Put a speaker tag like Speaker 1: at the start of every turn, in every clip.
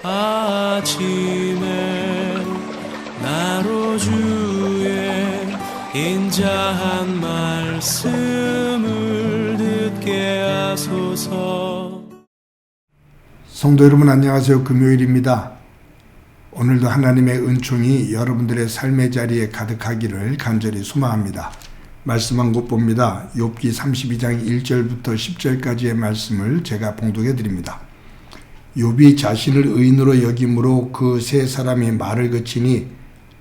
Speaker 1: 아침에 나로 주의 인자한 말씀을 듣게 하소서.
Speaker 2: 성도 여러분 안녕하세요. 금요일입니다. 오늘도 하나님의 은총이 여러분들의 삶의 자리에 가득하기를 간절히 소망합니다. 말씀 한 곳 봅니다. 욥기 32장 1절부터 10절까지의 말씀을 제가 봉독해 드립니다. 욥이 자신을 의인으로 여김으로 그 세 사람이 말을 그치니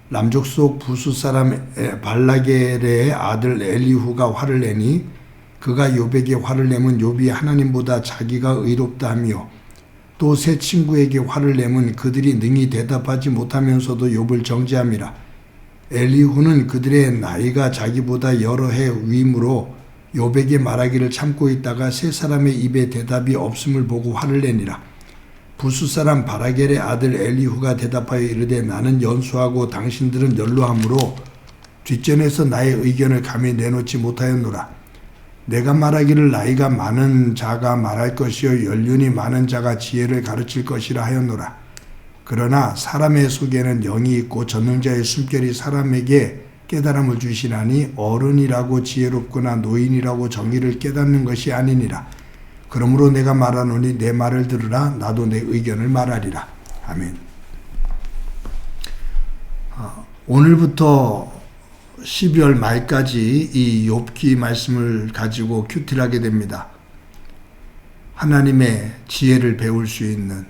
Speaker 2: 남쪽 속 부수 사람 발라겔의 아들 엘리후가 화를 내니 그가 욥에게 화를 내면 욥이 하나님보다 자기가 의롭다 하며 또 세 친구에게 화를 내면 그들이 능히 대답하지 못하면서도 욥을 정죄함이라. 엘리후는 그들의 나이가 자기보다 여러 해 위므로 욥에게 말하기를 참고 있다가 세 사람의 입에 대답이 없음을 보고 화를 내니라. 부수 사람 바라겔의 아들 엘리후가 대답하여 이르되 나는 연수하고 당신들은 연로함으로 뒷전에서 나의 의견을 감히 내놓지 못하였노라. 내가 말하기를 나이가 많은 자가 말할 것이요 연륜이 많은 자가 지혜를 가르칠 것이라 하였노라. 그러나 사람의 속에는 영이 있고 전능자의 숨결이 사람에게 깨달음을 주시나니 어른이라고 지혜롭거나 노인이라고 정의를 깨닫는 것이 아니니라. 그러므로 내가 말하노니 내 말을 들으라. 나도 내 의견을 말하리라. 아멘. 오늘부터 12월 말까지 이 욥기 말씀을 가지고 큐티를 하게 됩니다. 하나님의 지혜를 배울 수 있는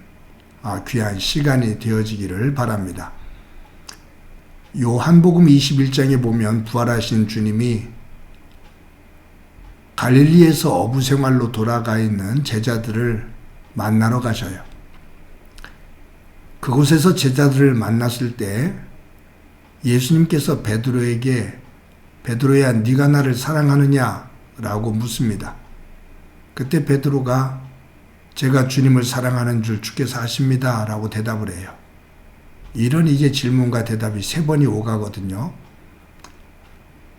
Speaker 2: 귀한 시간이 되어지기를 바랍니다. 요한복음 21장에 보면 부활하신 주님이 갈릴리에서 어부 생활로 돌아가 있는 제자들을 만나러 가셔요. 그곳에서 제자들을 만났을 때 예수님께서 베드로에게 베드로야 네가 나를 사랑하느냐? 라고 묻습니다. 그때 베드로가 제가 주님을 사랑하는 줄 주께서 아십니다. 라고 대답을 해요. 이런 이제 질문과 대답이 3번이 오가거든요.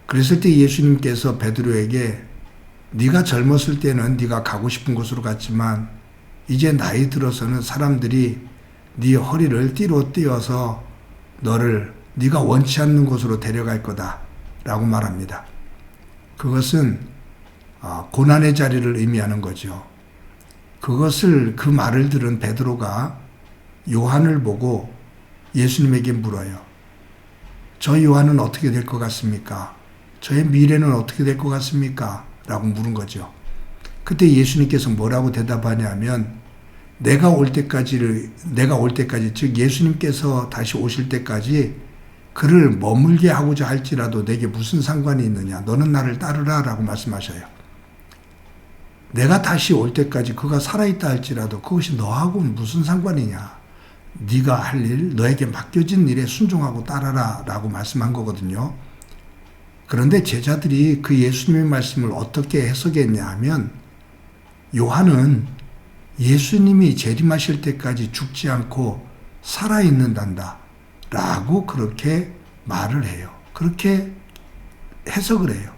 Speaker 2: 그랬을 때 예수님께서 베드로에게 네가 젊었을 때는 네가 가고 싶은 곳으로 갔지만 이제 나이 들어서는 사람들이 네 허리를 띠로 띄어서 너를 네가 원치 않는 곳으로 데려갈 거다 라고 말합니다. 그것은 고난의 자리를 의미하는 거죠. 그 말을 들은 베드로가 요한을 보고 예수님에게 물어요. 저 요한은 어떻게 될 것 같습니까? 저의 미래는 어떻게 될 것 같습니까? 라고 물은 거죠. 그때 예수님께서 뭐라고 대답하냐면 내가 올 때까지 즉 예수님께서 다시 오실 때까지 그를 머물게 하고자 할지라도 내게 무슨 상관이 있느냐. 너는 나를 따르라 라고 말씀하셔요. 내가 다시 올 때까지 그가 살아있다 할지라도 그것이 너하고는 무슨 상관이냐. 네가 할 일, 너에게 맡겨진 일에 순종하고 따라라 라고 말씀한 거거든요. 그런데 제자들이 그 예수님의 말씀을 어떻게 해석했냐 하면 요한은 예수님이 재림하실 때까지 죽지 않고 살아있는단다 라고 그렇게 말을 해요. 그렇게 해석을 해요.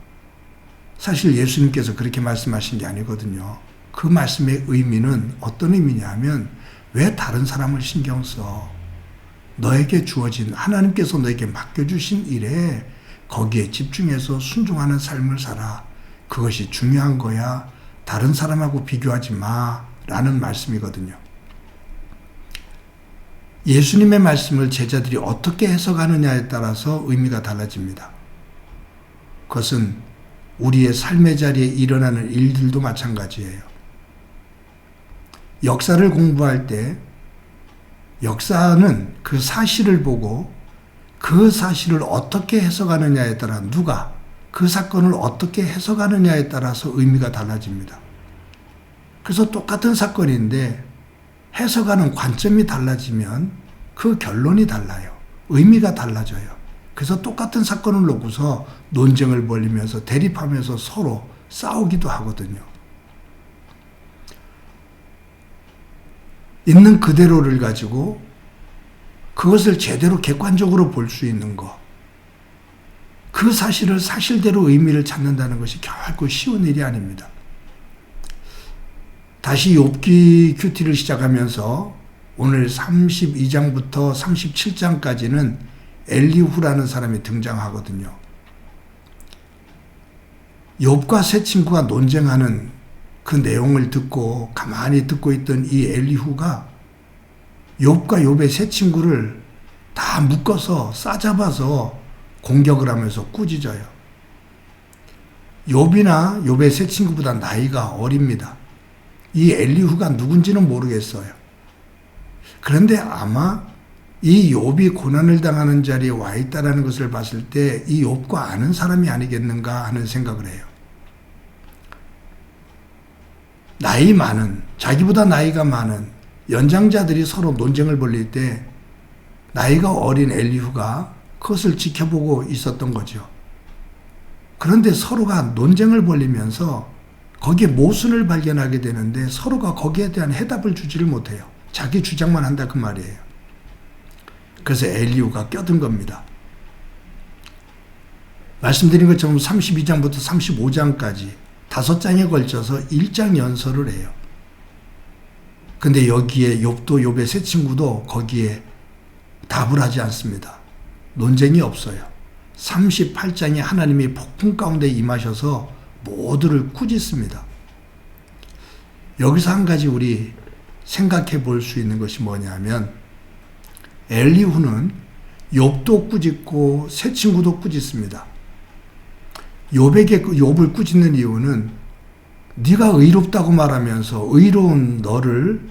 Speaker 2: 사실 예수님께서 그렇게 말씀하신 게 아니거든요. 그 말씀의 의미는 어떤 의미냐 하면 왜 다른 사람을 신경 써? 너에게 주어진 하나님께서 너에게 맡겨주신 일에 거기에 집중해서 순종하는 삶을 살아. 그것이 중요한 거야. 다른 사람하고 비교하지 마 라는 말씀이거든요. 예수님의 말씀을 제자들이 어떻게 해석하느냐에 따라서 의미가 달라집니다. 그것은 우리의 삶의 자리에 일어나는 일들도 마찬가지예요. 역사를 공부할 때 역사는 그 사실을 보고 그 사실을 어떻게 해석하느냐에 따라 누가 그 사건을 어떻게 해석하느냐에 따라서 의미가 달라집니다. 그래서 똑같은 사건인데 해석하는 관점이 달라지면 그 결론이 달라요. 의미가 달라져요. 그래서 똑같은 사건을 놓고서 논쟁을 벌이면서 대립하면서 서로 싸우기도 하거든요. 있는 그대로를 가지고 그것을 제대로 객관적으로 볼 수 있는 것. 그 사실을 사실대로 의미를 찾는다는 것이 결코 쉬운 일이 아닙니다. 다시 욥기 큐티를 시작하면서 오늘 32장부터 37장까지는 엘리후라는 사람이 등장하거든요. 욥과 세 친구가 논쟁하는 그 내용을 듣고 가만히 듣고 있던 이 엘리후가 욥과 욥의 세 친구를 다 묶어서 싸잡아서 공격을 하면서 꾸짖어요. 욥이나 욥의 세 친구보다 나이가 어립니다. 이 엘리후가 누군지는 모르겠어요. 그런데 아마 이 욥이 고난을 당하는 자리에 와 있다는 것을 봤을 때 이 욥과 아는 사람이 아니겠는가 하는 생각을 해요. 나이 많은, 자기보다 나이가 많은 연장자들이 서로 논쟁을 벌릴 때 나이가 어린 엘리후가 그것을 지켜보고 있었던 거죠. 그런데 서로가 논쟁을 벌리면서 거기에 모순을 발견하게 되는데 서로가 거기에 대한 해답을 주지를 못해요. 자기 주장만 한다 그 말이에요. 그래서 엘리후가 껴든 겁니다. 말씀드린 것처럼 32장부터 35장까지 5장에 걸쳐서 1장 연설을 해요. 근데 여기에 욥도 욥의 세 친구도 거기에 답을 하지 않습니다. 논쟁이 없어요. 38장에 하나님이 폭풍 가운데 임하셔서 모두를 꾸짖습니다. 여기서 한 가지 우리 생각해 볼 수 있는 것이 뭐냐면 엘리후는 욥도 꾸짖고 세 친구도 꾸짖습니다. 욥에게 욥을 꾸짖는 이유는 네가 의롭다고 말하면서 의로운 너를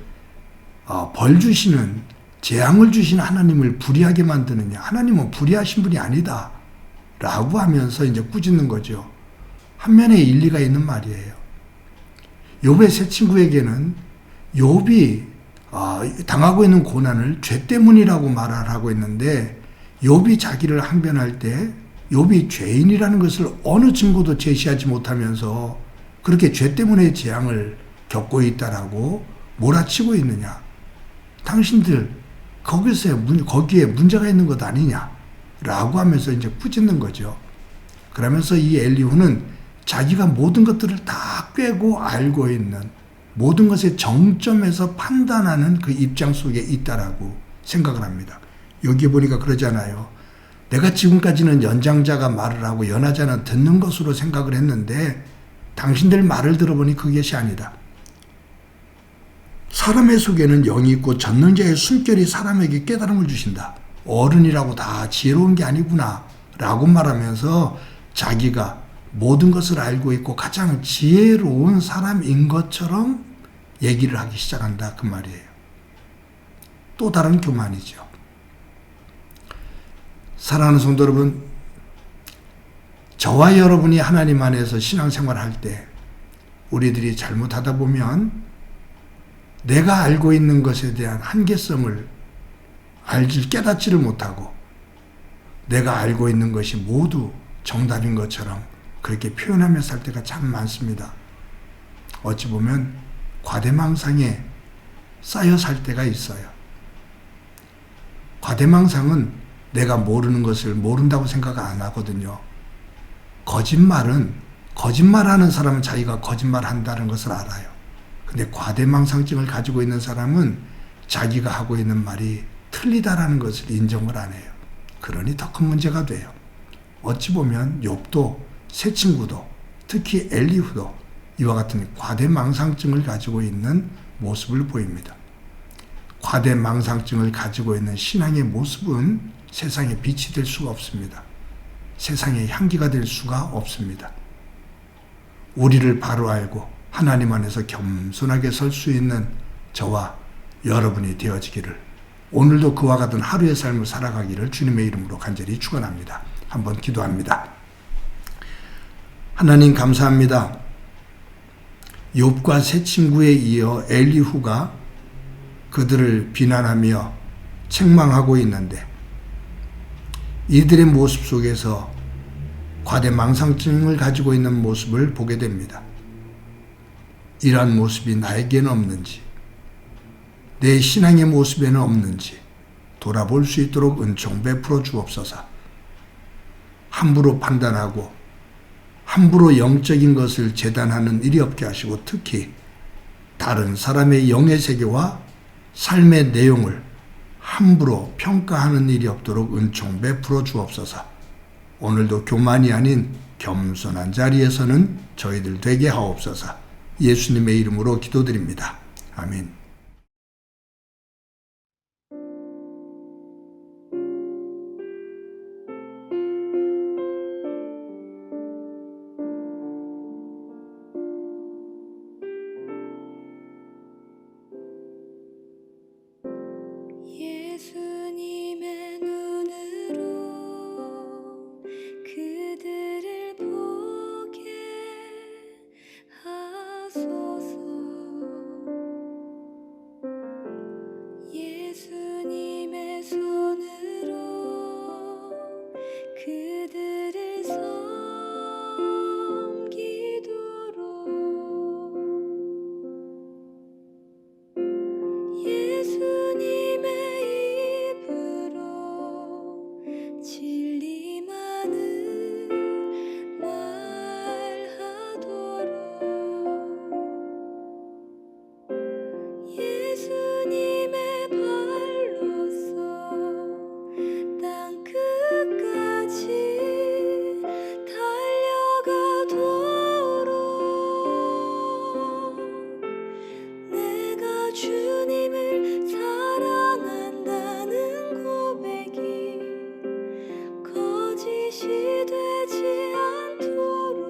Speaker 2: 벌 주시는 재앙을 주신 하나님을 불의하게 만드느냐. 하나님은 불의하신 분이 아니다. 라고 하면서 이제 꾸짖는 거죠. 한면에 일리가 있는 말이에요. 욥의 세 친구에게는 욥이 당하고 있는 고난을 죄 때문이라고 말을 하고 있는데 욥이 자기를 항변할 때 욥이 죄인이라는 것을 어느 증거도 제시하지 못하면서 그렇게 죄 때문에 재앙을 겪고 있다라고 몰아치고 있느냐. 당신들 거기에 문제가 있는 것 아니냐라고 하면서 이제 꾸짖는 거죠. 그러면서 이 엘리후는 자기가 모든 것들을 다 꿰고 알고 있는 모든 것의 정점에서 판단하는 그 입장 속에 있다라고 생각을 합니다. 여기 보니까 그러잖아요. 내가 지금까지는 연장자가 말을 하고 연하자는 듣는 것으로 생각을 했는데 당신들 말을 들어보니 그것이 아니다. 사람의 속에는 영이 있고 젖는 자의 숨결이 사람에게 깨달음을 주신다. 어른이라고 다 지혜로운 게 아니구나 라고 말하면서 자기가 모든 것을 알고 있고 가장 지혜로운 사람인 것처럼 얘기를 하기 시작한다 그 말이에요. 또 다른 교만이죠. 사랑하는 성도 여러분, 저와 여러분이 하나님 안에서 신앙생활할 때 우리들이 잘못하다 보면 내가 알고 있는 것에 대한 한계성을 깨닫지를 못하고 내가 알고 있는 것이 모두 정답인 것처럼 그렇게 표현하며 살 때가 참 많습니다. 어찌 보면 과대망상에 쌓여 살 때가 있어요. 과대망상은 내가 모르는 것을 모른다고 생각 안 하거든요. 거짓말하는 사람은 자기가 거짓말한다는 것을 알아요. 근데 과대망상증을 가지고 있는 사람은 자기가 하고 있는 말이 틀리다라는 것을 인정을 안 해요. 그러니 더 큰 문제가 돼요. 어찌 보면 욥도 세 친구도 특히 엘리후도 이와 같은 과대망상증을 가지고 있는 모습을 보입니다. 과대망상증을 가지고 있는 신앙의 모습은 세상에 빛이 될 수가 없습니다. 세상의 향기가 될 수가 없습니다. 우리를 바로 알고 하나님 안에서 겸손하게 설 수 있는 저와 여러분이 되어지기를, 오늘도 그와 같은 하루의 삶을 살아가기를 주님의 이름으로 간절히 축원합니다. 한번 기도합니다. 하나님 감사합니다. 욥과 세 친구에 이어 엘리후가 그들을 비난하며 책망하고 있는데 이들의 모습 속에서 과대망상증을 가지고 있는 모습을 보게 됩니다. 이러한 모습이 나에게는 없는지, 내 신앙의 모습에는 없는지 돌아볼 수 있도록 은총 베풀어 주옵소서. 함부로 판단하고 함부로 영적인 것을 재단하는 일이 없게 하시고 특히 다른 사람의 영의 세계와 삶의 내용을 함부로 평가하는 일이 없도록 은총 베풀어 주옵소서. 오늘도 교만이 아닌 겸손한 자리에서는 저희들 되게 하옵소서. 예수님의 이름으로 기도드립니다. 아멘.
Speaker 3: 예수님의 눈으로 그들을 보게 하소서. 예수님의 손으로 그들을 섬기도록 예수님의 입으로 진리만을 말하도록 예수님의 발로서 땅 끝까지 달려가도록 내가 주님을 사랑한다는 고백이 거짓이 되지 않도록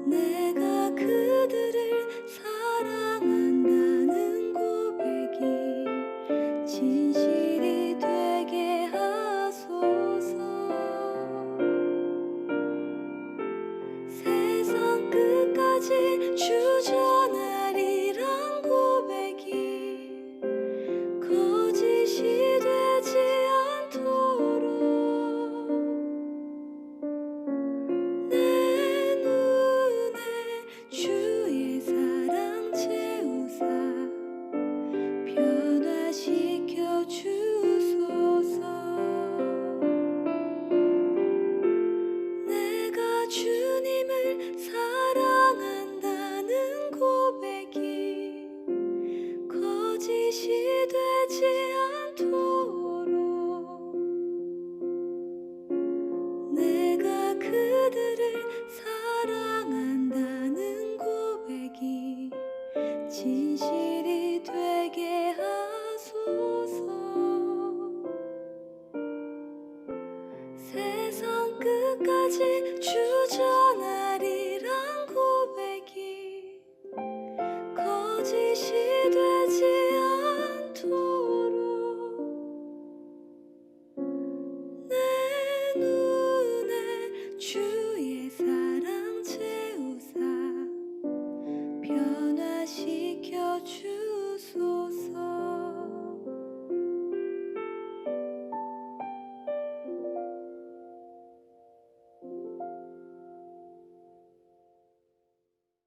Speaker 3: 내가 그들을 사랑한다는 고백이 진실이 되게 하소서. 세상 끝까지 주 전하리란 고백이 거짓이 되지 않도록 내 눈에 주의 사랑 채우사 변화시켜 주소서. 내가 주님을 사랑한다는 고백이 거짓이 되지 않도록 내가 그들을 사랑한다는 고백이 진실이 되게 하소서. 세상 끝까지 주 전하리란 고백이 거짓이 되지 않도록 내 눈에 주의 사랑 채우사 변화시켜 주소서.